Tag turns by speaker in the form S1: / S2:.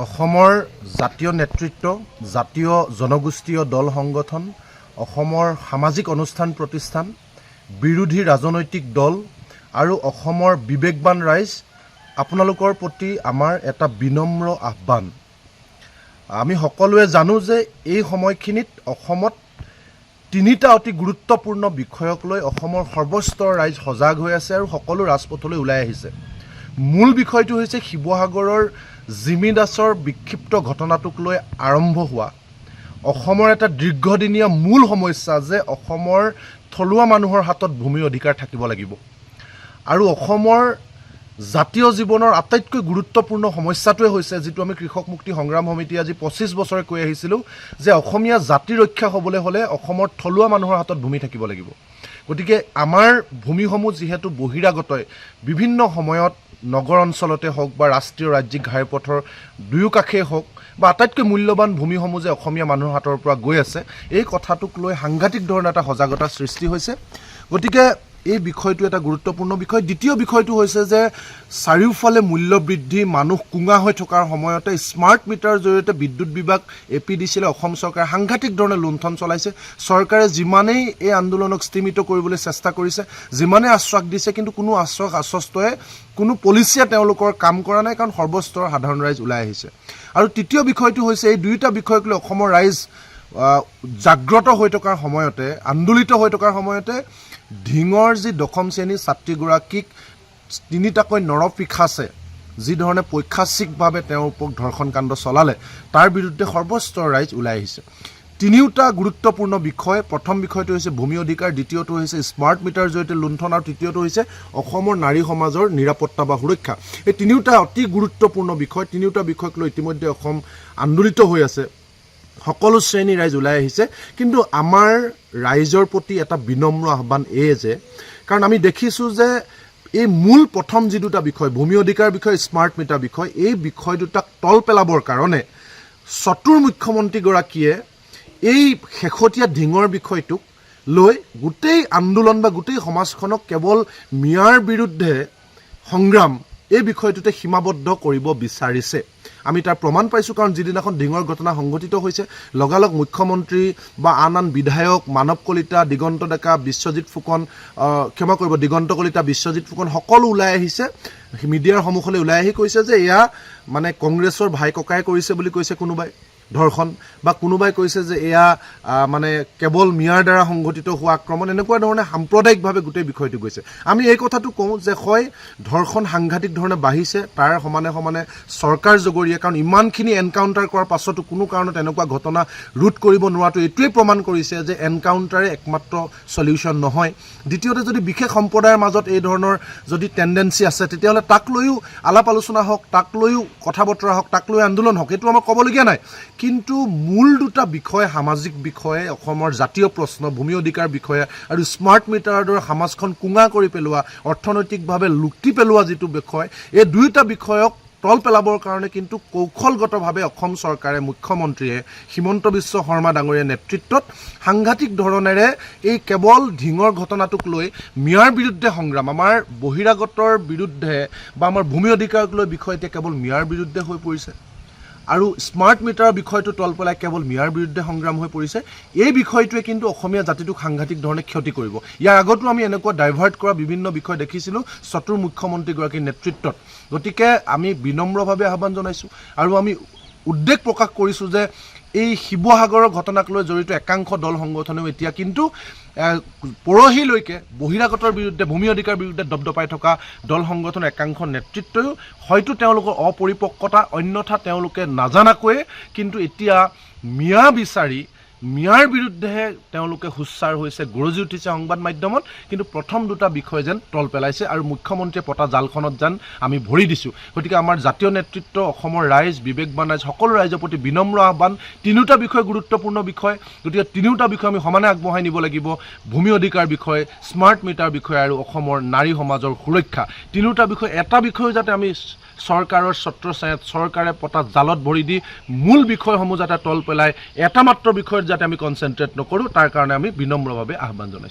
S1: অসমৰ জাতীয় নেতৃত্ব, জাতীয় জনগোষ্ঠীয় দল সংগঠন, অসমৰ সামাজিক অনুষ্ঠান প্ৰতিষ্ঠান, বিৰোধী ৰাজনৈতিক দল আৰু অসমৰ বিবেকবান ৰাইজ, আপোনালোকৰ প্ৰতি আমাৰ এটা বিনম্ৰ আহ্বান। আমি সকলোৱে জানো যে এই সময়খিনিত অসমত তিনিটা অতি গুৰুত্বপূৰ্ণ বিষয়ক লৈ অসমৰ সৰ্বস্তৰ ৰাইজ সজাগ হৈ আছে আৰু সকলো ৰাজপথলৈ ওলাই আহিছে। মূল বিষয়টো হৈছে শিৱসাগৰৰ জিমি দাসৰ বিক্ষিপ্ত ঘটনাটোক লৈ আৰম্ভ হোৱা অসমৰ এটা দীৰ্ঘদিনীয়া মূল সমস্যা যে অসমৰ থলুৱা মানুহৰ হাতত ভূমি অধিকাৰ থাকিব লাগিব। আৰু অসমৰ জাতীয় জীৱনৰ আটাইতকৈ গুৰুত্বপূৰ্ণ সমস্যাটোৱে হৈছে যিটো আমি কৃষক মুক্তি সংগ্ৰাম সমিতি আজি ২৫ বছৰে কৈ আহিছিলোঁ যে অসমীয়া জাতি ৰক্ষা হ'বলৈ হ'লে অসমৰ থলুৱা মানুহৰ হাতত ভূমি থাকিব লাগিব। গতিকে আমাৰ ভূমিসমূহ যিহেতু বহিৰাগতই বিভিন্ন সময়ত নগৰ অঞ্চলতে হওক বা ৰাষ্ট্ৰীয় ৰাজ্যিক ঘাইপথৰ দুয়ো কাষেই হওক বা আটাইতকৈ মূল্যৱান ভূমিসমূহ যে অসমীয়া মানুহৰ হাতৰ পৰা গৈ আছে, এই কথাটোক লৈ সাংঘাতিক ধৰণৰ এটা সজাগতা সৃষ্টি হৈছে। গতিকে এই বিষয়টো এটা গুৰুত্বপূৰ্ণ বিষয়। দ্বিতীয় বিষয়টো হৈছে যে চাৰিওফালে মূল্য বৃদ্ধি, মানুহ কুঙা হৈ থকাৰ সময়তে স্মাৰ্ট মিটাৰৰ জৰিয়তে বিদ্যুৎ বিভাগ APDCL অসম চৰকাৰে সাংঘাতিক ধৰণে লুণ্ঠন চলাইছে। চৰকাৰে যিমানেই এই আন্দোলনক স্থিমিত কৰিবলৈ চেষ্টা কৰিছে, যিমানেই আশ্বাস দিছে, কিন্তু কোনো আশ্বস্তই কোনো পলিচিয়ে তেওঁলোকৰ কাম কৰা নাই, কাৰণ সৰ্বস্তৰৰ সাধাৰণ ৰাইজ ওলাই আহিছে। আৰু তৃতীয় বিষয়টো হৈছে এই দুয়োটা বিষয়ক লৈ অসমৰ ৰাইজ জাগ্ৰত হৈ থকাৰ সময়তে, আন্দোলিত হৈ থকাৰ সময়তে ধিঙৰ যি দশম শ্ৰেণীৰ ছাত্ৰীগৰাকীক তিনিটাকৈ নৰপিশাচে যিধৰণে পৈশাচিকভাৱে তেওঁৰ ওপৰত ধৰ্ষণ কাণ্ড চলালে, তাৰ বিৰুদ্ধে সৰ্বস্তৰ ৰাইজ ওলাই আহিছে। তিনিওটা গুৰুত্বপূৰ্ণ বিষয়। প্ৰথম বিষয়টো হৈছে ভূমি অধিকাৰ, দ্বিতীয়টো হৈছে স্মাৰ্ট মিটাৰৰ জৰিয়তে লুণ্ঠন আৰু তৃতীয়টো হৈছে অসমৰ নাৰী সমাজৰ নিৰাপত্তা বা সুৰক্ষা। এই তিনিওটা অতি গুৰুত্বপূৰ্ণ বিষয়। তিনিওটা বিষয়ক লৈ ইতিমধ্যে অসম আন্দোলিত হৈ আছে, সকলো শ্ৰেণীৰ ৰাইজ ওলাই আহিছে। কিন্তু আমাৰ ৰাইজৰ প্ৰতি এটা বিনম্ৰ আহ্বান যে, কাৰণ আমি দেখিছোঁ যে এই মূল প্ৰথম যি দুটা বিষয়, ভূমি অধিকাৰ বিষয়, স্মাৰ্ট মিটাৰ বিষয়, এই বিষয় দুটাক তল পেলাবৰ কাৰণে চতুৰ মুখ্যমন্ত্ৰীগৰাকীয়ে এই শেহতীয়া ধিঙৰ বিষয়টোক লৈ গোটেই আন্দোলন বা গোটেই সমাজখনক কেৱল মিয়াৰ বিৰুদ্ধে সংগ্ৰাম এই বিষয়টোতে সীমাবদ্ধ কৰিব বিচাৰিছে। আমি তাৰ প্ৰমাণ পাইছোঁ, কাৰণ যিদিনাখন ধিঙৰ ঘটনা সংঘটিত হৈছে, লগালগ মুখ্যমন্ত্ৰী বা আন বিধায়ক মানৱ কলিতা, দিগন্ত ডেকা, বিশ্বজিৎ ফুকন, দিগন্ত কলিতা, বিশ্বজিৎ ফুকন সকলো ওলাই আহিছে, মিডিয়াৰ সন্মুখলৈ ওলাই আহি কৈছে যে এয়া মানে কংগ্ৰেছৰ ভাই ককাই কৰিছে বুলি কৈছে কোনোবাই ধৰ্ষণ, বা কোনোবাই কৈছে যে এয়া মানে কেৱল মিয়াৰ দ্বাৰা সংঘটিত হোৱা আক্ৰমণ, এনেকুৱা ধৰণে সাম্প্ৰদায়িকভাৱে গোটেই বিষয়টো গৈছে। আমি এই কথাটো কওঁ যে হয়, ধৰ্ষণ সাংঘাতিক ধৰণে বাঢ়িছে, তাৰ সমানে সমানে চৰকাৰ জগৰীয়া, কাৰণ ইমানখিনি এনকাউণ্টাৰ কৰাৰ পাছতো কোনো কাৰণত এনেকুৱা ঘটনা ৰোধ কৰিব নোৱাৰাটো এইটোৱেই প্ৰমাণ কৰিছে যে এনকাউণ্টাৰে একমাত্ৰ চলিউশ্যন নহয়। দ্বিতীয়তে, যদি বিশেষ সম্প্ৰদায়ৰ মাজত এই ধৰণৰ যদি টেণ্ডেঞ্চি আছে, তেতিয়াহ'লে তাক লৈও আলাপ আলোচনা হওক, তাক লৈও কথা বতৰা হওক, তাক লৈ আন্দোলন হওক, এইটো আমাৰ ক'বলগীয়া নাই। কিন্তু মূল দুটা বিষয়, সামাজিক বিষয়ে, অসমৰ জাতীয় প্ৰশ্ন, ভূমি অধিকাৰ বিষয়ে আৰু স্মাৰ্ট মিটাৰৰ দৰে সমাজখন কুঙা কৰি পেলোৱা, অৰ্থনৈতিকভাৱে লুটি পেলোৱা যিটো বিষয়, এই দুয়োটা বিষয়ক তল পেলাবৰ কাৰণে কিন্তু কৌশলগতভাৱে অসম চৰকাৰে, মুখ্যমন্ত্ৰীয়ে হিমন্ত বিশ্ব শৰ্মা ডাঙৰীয়াৰ নেতৃত্বত সাংঘাতিক ধৰণেৰে এই কেৱল ধিঙৰ ঘটনাটোক লৈ মিয়াৰ বিৰুদ্ধে সংগ্ৰাম, আমাৰ বহিৰাগতৰ বিৰুদ্ধে বা আমাৰ ভূমি অধিকাৰক লৈ বিষয় এতিয়া কেৱল মিয়াৰ বিৰুদ্ধে হৈ পৰিছে, আৰু স্মাৰ্ট মিটাৰৰ বিষয়টো তল পেলাই কেৱল মিয়াৰ বিৰুদ্ধে সংগ্ৰাম হৈ পৰিছে। এই বিষয়টোৱে কিন্তু অসমীয়া জাতিটোক সাংঘাতিক ধৰণে ক্ষতি কৰিব। ইয়াৰ আগতো আমি এনেকুৱা ডাইভাৰ্ট কৰা বিভিন্ন বিষয় দেখিছিলোঁ চতুৰ মুখ্যমন্ত্ৰীগৰাকীৰ নেতৃত্বত। গতিকে আমি বিনম্ৰভাৱে আহ্বান জনাইছোঁ আৰু আমি উদ্বেগ প্ৰকাশ কৰিছোঁ যে এই শিৱসাগৰৰ ঘটনাক লৈ জড়িত একাংশ দল সংগঠনেও এতিয়া কিন্তু পৰহিলৈকে বহিৰাগতৰ বিৰুদ্ধে, ভূমি অধিকাৰ বিৰুদ্ধে দপদপাই থকা দল সংগঠনৰ একাংশ নেতৃত্বয়ো হয়তো তেওঁলোকৰ অপৰিপক্কতা, অন্যথা তেওঁলোকে নাজানাকৈয়ে কিন্তু এতিয়া মিয়া বিচাৰি মিয়াৰ বিৰুদ্ধেহে তেওঁলোকে সোচ্চাৰ হৈছে, গৰজি উঠিছে সংবাদ মাধ্যমত। কিন্তু প্ৰথম দুটা বিষয় যেন তল পেলাইছে আৰু মুখ্যমন্ত্ৰীয়ে পতা জালখনত যেন আমি ভৰি দিছোঁ। গতিকে আমাৰ জাতীয় নেতৃত্ব, অসমৰ ৰাইজ, বিবেকবান ৰাইজ, সকলো ৰাইজৰ প্ৰতি বিনম্ৰ আহ্বান। তিনিওটা বিষয় গুৰুত্বপূৰ্ণ বিষয়, গতিকে তিনিওটা বিষয় আমি সমানে আগবঢ়াই নিব লাগিব। ভূমি অধিকাৰ বিষয়, স্মাৰ্ট মিটাৰ বিষয় আৰু অসমৰ নাৰী সমাজৰ সুৰক্ষা, তিনিওটা বিষয়, এটা বিষয় যাতে আমি চৰকাৰৰ ছত্ৰছায়াত, চৰকাৰে পতা জালত ভৰি দি মূল বিষয়সমূহ যাতে তল পেলাই এটা মাত্ৰ বিষয়ত যাতে আমি কনচেনট্ৰেট নকৰোঁ, তাৰ কাৰণে আমি বিনম্ৰভাৱে আহ্বান জনাইছোঁ।